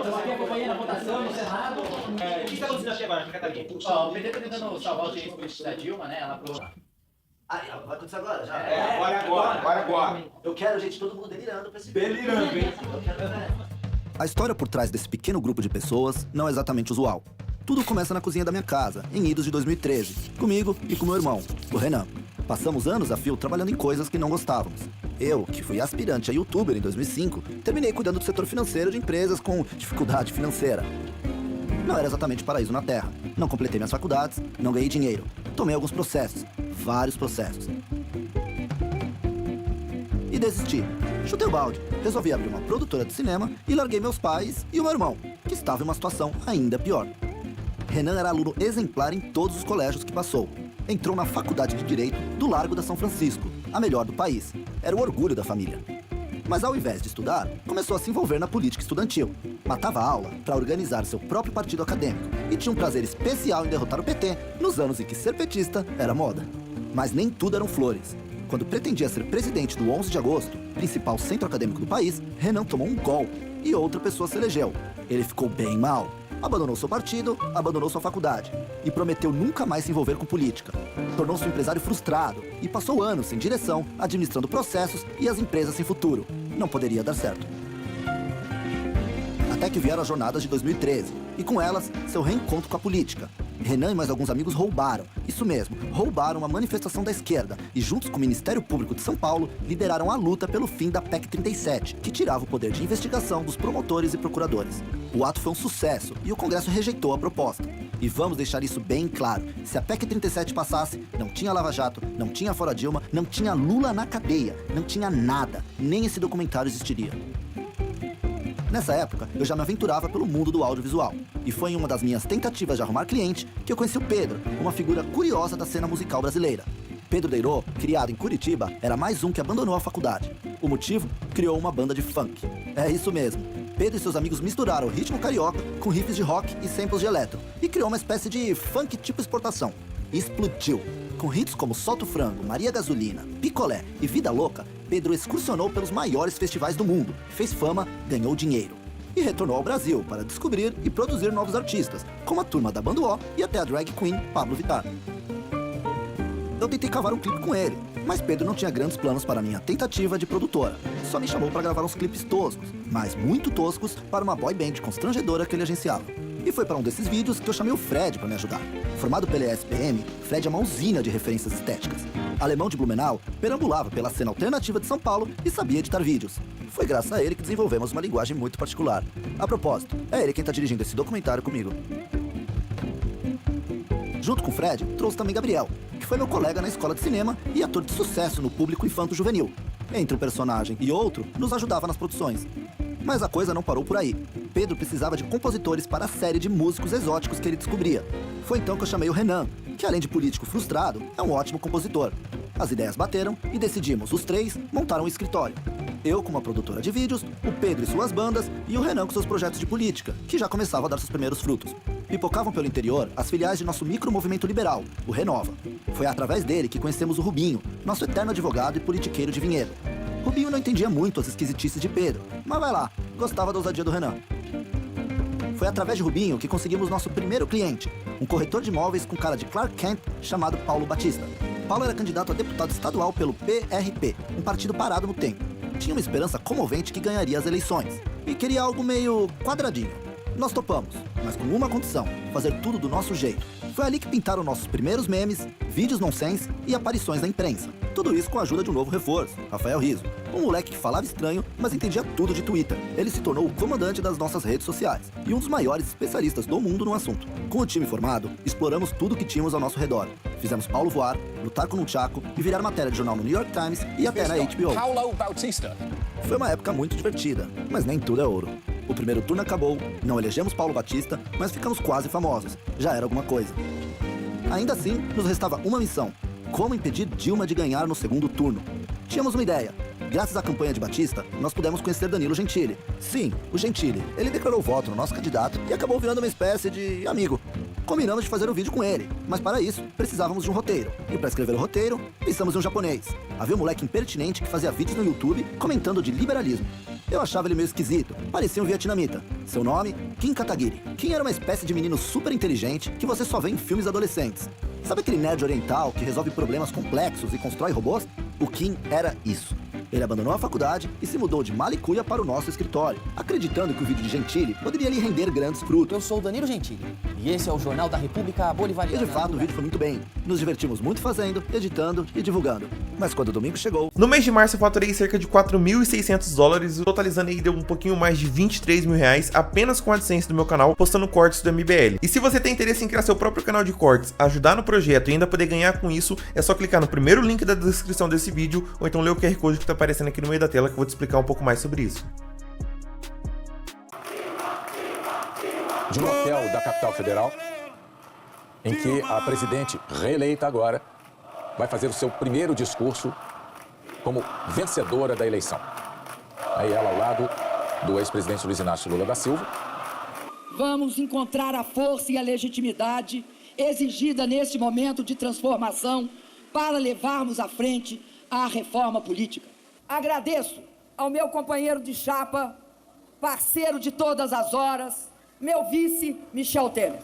Estamos aqui acompanhando a votação no Senado. O que está acontecendo aqui agora, Catarina? O PT está tentando salvar o direito político da Dilma, né? Ela pro... Vai acontecer agora, já? Agora. Eu quero, gente, todo mundo delirando pra esse Delirando, hein? Eu quero ver. A história por trás desse pequeno grupo de pessoas não é exatamente usual. Tudo começa na cozinha da minha casa, em idos de 2013, comigo e com meu irmão, o Renan. Passamos anos a fio trabalhando em coisas que não gostávamos. Eu, que fui aspirante a youtuber em 2005, terminei cuidando do setor financeiro de empresas com dificuldade financeira. Não era exatamente paraíso na Terra. Não completei minhas faculdades, não ganhei dinheiro. Tomei alguns processos, vários processos. E desisti. Chutei o balde, resolvi abrir uma produtora de cinema e larguei meus pais e o meu irmão, que estava em uma situação ainda pior. Renan era aluno exemplar em todos os colégios que passou. Entrou na faculdade de Direito do Largo da São Francisco, a melhor do país. Era o orgulho da família. Mas ao invés de estudar, começou a se envolver na política estudantil. Matava a aula para organizar seu próprio partido acadêmico e tinha um prazer especial em derrotar o PT nos anos em que ser petista era moda. Mas nem tudo eram flores. Quando pretendia ser presidente do 11 de agosto, principal centro acadêmico do país, Renan tomou um golpe e outra pessoa se elegeu. Ele ficou bem mal. Abandonou seu partido, abandonou sua faculdade e prometeu nunca mais se envolver com política. Tornou-se um empresário frustrado e passou anos sem direção, administrando processos e as empresas sem futuro. Não poderia dar certo. Até que vieram as jornadas de 2013 e com elas, seu reencontro com a política. Renan e mais alguns amigos roubaram, isso mesmo, roubaram uma manifestação da esquerda e juntos com o Ministério Público de São Paulo, lideraram a luta pelo fim da PEC 37, que tirava o poder de investigação dos promotores e procuradores. O ato foi um sucesso e o Congresso rejeitou a proposta. E vamos deixar isso bem claro, se a PEC 37 passasse, não tinha Lava Jato, não tinha Fora Dilma, não tinha Lula na cadeia, não tinha nada, nem esse documentário existiria. Nessa época, eu já me aventurava pelo mundo do audiovisual. E foi em uma das minhas tentativas de arrumar cliente que eu conheci o Pedro, uma figura curiosa da cena musical brasileira. Pedro Deirô, criado em Curitiba, era mais um que abandonou a faculdade. O motivo? Criou uma banda de funk. É isso mesmo. Pedro e seus amigos misturaram o ritmo carioca com riffs de rock e samples de eletro e criou uma espécie de funk tipo exportação. E explodiu. Com hits como Solta o Frango, Maria Gasolina, Picolé e Vida Louca, Pedro excursionou pelos maiores festivais do mundo, fez fama, ganhou dinheiro. E retornou ao Brasil para descobrir e produzir novos artistas, como a turma da Banda O e até a drag queen Pablo Vittar. Eu tentei cavar um clipe com ele, mas Pedro não tinha grandes planos para minha tentativa de produtora. Só me chamou para gravar uns clipes toscos, mas muito toscos, para uma boy band constrangedora que ele agenciava. E foi para um desses vídeos que eu chamei o Fred para me ajudar. Formado pela ESPM, Fred é uma usina de referências estéticas. Alemão de Blumenau, perambulava pela cena alternativa de São Paulo e sabia editar vídeos. Foi graças a ele que desenvolvemos uma linguagem muito particular. A propósito, é ele quem está dirigindo esse documentário comigo. Junto com o Fred, trouxe também Gabriel, que foi meu colega na escola de cinema e ator de sucesso no público infanto-juvenil. Entre um personagem e outro, nos ajudava nas produções. Mas a coisa não parou por aí. Pedro precisava de compositores para a série de músicos exóticos que ele descobria. Foi então que eu chamei o Renan, que além de político frustrado, é um ótimo compositor. As ideias bateram e decidimos, os três, montar um escritório. Eu com uma produtora de vídeos, o Pedro e suas bandas e o Renan com seus projetos de política, que já começavam a dar seus primeiros frutos. Pipocavam pelo interior as filiais de nosso micromovimento liberal, o Renova. Foi através dele que conhecemos o Rubinho, nosso eterno advogado e politiqueiro de Vinhedo. Rubinho não entendia muito as esquisitices de Pedro, mas vai lá, gostava da ousadia do Renan. Foi através de Rubinho que conseguimos nosso primeiro cliente, um corretor de imóveis com cara de Clark Kent chamado Paulo Batista. Paulo era candidato a deputado estadual pelo PRP, um partido parado no tempo. Tinha uma esperança comovente que ganharia as eleições e queria algo meio quadradinho. Nós topamos, mas com uma condição, fazer tudo do nosso jeito. Foi ali que pintaram nossos primeiros memes, vídeos nonsense e aparições na imprensa. Tudo isso com a ajuda de um novo reforço, Rafael Rizzo. Um moleque que falava estranho, mas entendia tudo de Twitter. Ele se tornou o comandante das nossas redes sociais e um dos maiores especialistas do mundo no assunto. Com o time formado, exploramos tudo que tínhamos ao nosso redor. Fizemos Paulo voar, lutar com o Nunchaku e virar matéria de jornal no New York Times e até na HBO. Paulo Bautista. Foi uma época muito divertida, mas nem tudo é ouro. O primeiro turno acabou, não elegemos Paulo Batista, mas ficamos quase famosos. Já era alguma coisa. Ainda assim, nos restava uma missão: como impedir Dilma de ganhar no segundo turno. Tínhamos uma ideia. Graças à campanha de Batista, nós pudemos conhecer Danilo Gentili. Sim, o Gentili. Ele declarou voto no nosso candidato e acabou virando uma espécie de amigo. Combinamos de fazer um vídeo com ele, mas para isso, precisávamos de um roteiro. E para escrever o roteiro, pensamos em um japonês. Havia um moleque impertinente que fazia vídeos no YouTube comentando de liberalismo. Eu achava ele meio esquisito, parecia um vietnamita. Seu nome? Kim Kataguiri. Kim era uma espécie de menino super inteligente que você só vê em filmes adolescentes. Sabe aquele nerd oriental que resolve problemas complexos e constrói robôs? O Kim era isso. Ele abandonou a faculdade e se mudou de Malicuia para o nosso escritório, acreditando que o vídeo de Gentili poderia lhe render grandes frutos. Eu sou o Danilo Gentili e esse é o Jornal da República E Bolivariana. de fato o vídeo foi muito bem. Nos divertimos muito fazendo, editando e divulgando. Mas quando o domingo chegou... No mês de março eu faturei cerca de $4.600, totalizando aí deu um pouquinho mais de R$23 mil apenas com a AdSense do meu canal, postando cortes do MBL. E se você tem interesse em criar seu próprio canal de cortes, ajudar no projeto e ainda poder ganhar com isso, é só clicar no primeiro link da descrição desse vídeo ou então ler o QR Code que tá aparecendo aqui no meio da tela que eu vou te explicar um pouco mais sobre isso. De um hotel da capital federal, em que a presidente reeleita agora vai fazer o seu primeiro discurso como vencedora da eleição. Aí ela ao lado do ex-presidente Luiz Inácio Lula da Silva. Vamos encontrar a força e a legitimidade exigida neste momento de transformação para levarmos à frente a reforma política. Agradeço ao meu companheiro de chapa, parceiro de todas as horas, meu vice, Michel Temer.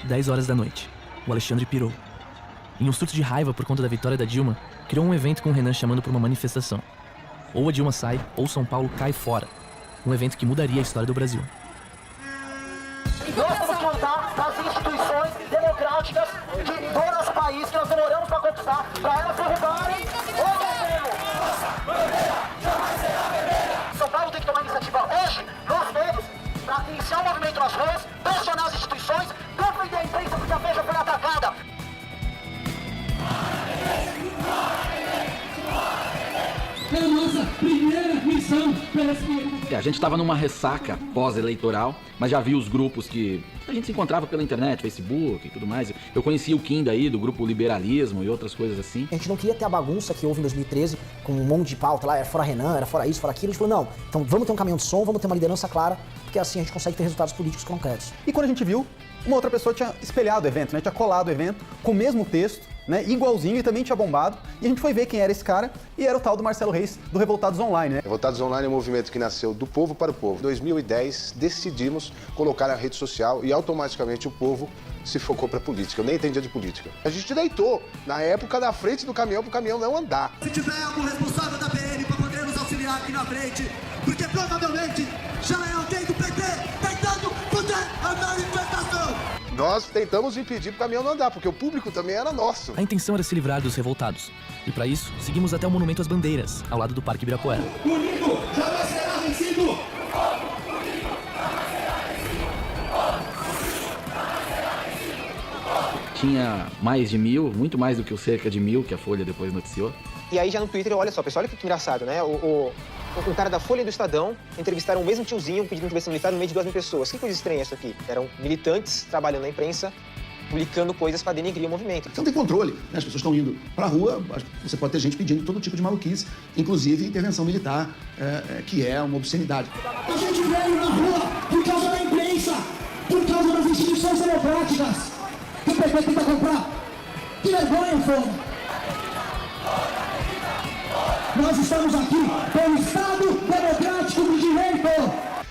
Dez horas da noite. O Alexandre pirou. Em um surto de raiva por conta da vitória da Dilma, criou um evento com o Renan chamando para uma manifestação. Ou a Dilma sai, ou São Paulo cai fora. Um evento que mudaria a história do Brasil. Nós vamos contar das instituições democráticas do nosso país que nós demoramos para conquistar, para elas derrubarem o governo. São Paulo tem que tomar iniciativa hoje, nós todos, para iniciar o movimento nas ruas, pressionar as instituições, defender a imprensa porque a Veja foi atacada. É a nossa primeira missão pela esquerda. A gente estava numa ressaca pós-eleitoral, mas já vi os grupos que a gente se encontrava pela internet, Facebook e tudo mais. Eu conhecia o Kim daí, do grupo Liberalismo e outras coisas assim. A gente não queria ter a bagunça que houve em 2013, com um monte de pauta lá, era fora Renan, era fora isso, fora aquilo. A gente falou, não, então vamos ter um caminhão de som, vamos ter uma liderança clara, porque assim a gente consegue ter resultados políticos concretos. E quando a gente viu, uma outra pessoa tinha espelhado o evento, né? Tinha colado o evento com o mesmo texto, né? Igualzinho, e também tinha bombado. E a gente foi ver quem era esse cara, e era o tal do Marcelo Reis, do Revoltados Online, né? Revoltados Online é um movimento que nasceu do povo para o povo. Em 2010, decidimos colocar a rede social e automaticamente o povo se focou para política. Eu nem entendia de política. A gente deitou, na época, na frente do caminhão, para o caminhão não andar. Se tiver algum responsável da PN para poder nos auxiliar aqui na frente, porque provavelmente já é alguém do PT tentando poder andar em manifestação. Nós tentamos impedir o caminhão não andar, porque o público também era nosso. A intenção era se livrar dos revoltados. E para isso, seguimos até o Monumento às Bandeiras, ao lado do Parque Ibirapuera. Unido jamais será vencido. Tinha mais de 1.000, muito mais do que o cerca de 1.000 que a Folha depois noticiou. E aí já no Twitter, olha só, pessoal, olha que engraçado, né? Um cara da Folha e do Estadão entrevistaram o mesmo tiozinho pedindo intervenção militar no meio de 2.000 pessoas. Que coisa estranha isso aqui. Eram militantes trabalhando na imprensa, publicando coisas para denegrir o movimento. Você não tem controle, né? As pessoas estão indo para a rua, você pode ter gente pedindo todo tipo de maluquice, inclusive intervenção militar, que é uma obscenidade. A gente veio na rua por causa da imprensa, por causa das instituições democráticas. Que o PT tenta comprar. Que vergonha, Folha. Nós estamos aqui pelo Estado Democrático de Direito.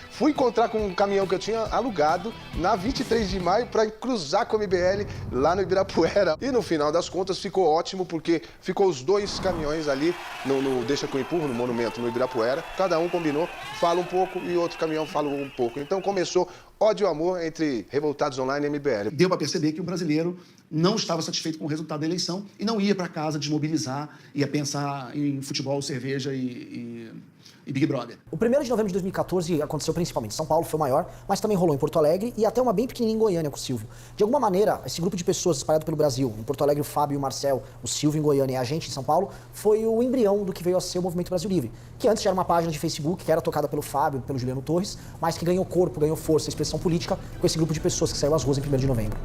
Fui encontrar com um caminhão que eu tinha alugado na 23 de maio para cruzar com o MBL lá no Ibirapuera. E no final das contas ficou ótimo, porque ficou os dois caminhões ali no Deixa que eu empurro, no monumento no Ibirapuera. Cada um combinou, fala um pouco e outro caminhão fala um pouco. Então começou ódio e amor entre Revoltados Online e MBL. Deu para perceber que o brasileiro não estava satisfeito com o resultado da eleição e não ia para casa desmobilizar, ia pensar em futebol, cerveja e Big Brother. O 1º de novembro de 2014 aconteceu principalmente em São Paulo, foi o maior, mas também rolou em Porto Alegre e até uma bem pequenininha em Goiânia com o Silvio. De alguma maneira, esse grupo de pessoas espalhado pelo Brasil, em Porto Alegre o Fábio e o Marcel, o Silvio em Goiânia e a gente em São Paulo, foi o embrião do que veio a ser o Movimento Brasil Livre, que antes já era uma página de Facebook, que era tocada pelo Fábio, pelo Juliano Torres, mas que ganhou corpo, ganhou força, expressão política com esse grupo de pessoas que saiu às ruas em 1º de novembro.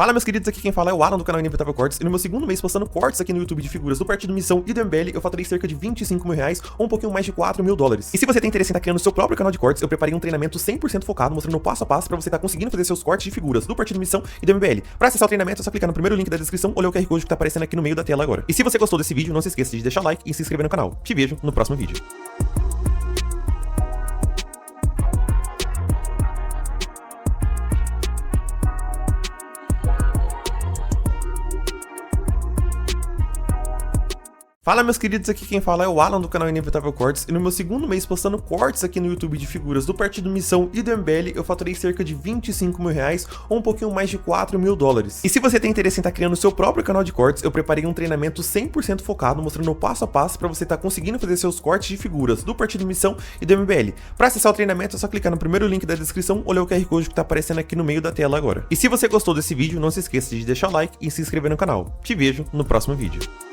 Fala meus queridos, aqui quem fala é o Alan do canal Inevitável Cortes, e no meu segundo mês postando cortes aqui no YouTube de figuras do Partido Missão e do MBL, eu faturei cerca de 25 mil reais ou um pouquinho mais de 4 mil dólares. E se você tem interesse em estar criando seu próprio canal de cortes, eu preparei um treinamento 100% focado, mostrando o passo a passo pra você estar conseguindo fazer seus cortes de figuras do Partido Missão e do MBL. Pra acessar o treinamento é só clicar no primeiro link da descrição ou ler o QR Code que tá aparecendo aqui no meio da tela agora. E se você gostou desse vídeo, não se esqueça de deixar o like e se inscrever no canal. Te vejo no próximo vídeo. Fala meus queridos, aqui quem fala é o Alan do canal Inevitável Cortes, e no meu segundo mês postando cortes aqui no YouTube de figuras do Partido Missão e do MBL, eu faturei cerca de 25 mil reais ou um pouquinho mais de 4 mil dólares. E se você tem interesse em estar criando seu próprio canal de cortes, eu preparei um treinamento 100% focado, mostrando o passo a passo pra você estar conseguindo fazer seus cortes de figuras do Partido Missão e do MBL. Pra acessar o treinamento é só clicar no primeiro link da descrição ou ler o QR Code que tá aparecendo aqui no meio da tela agora. E se você gostou desse vídeo, não se esqueça de deixar o like e se inscrever no canal. Te vejo no próximo vídeo.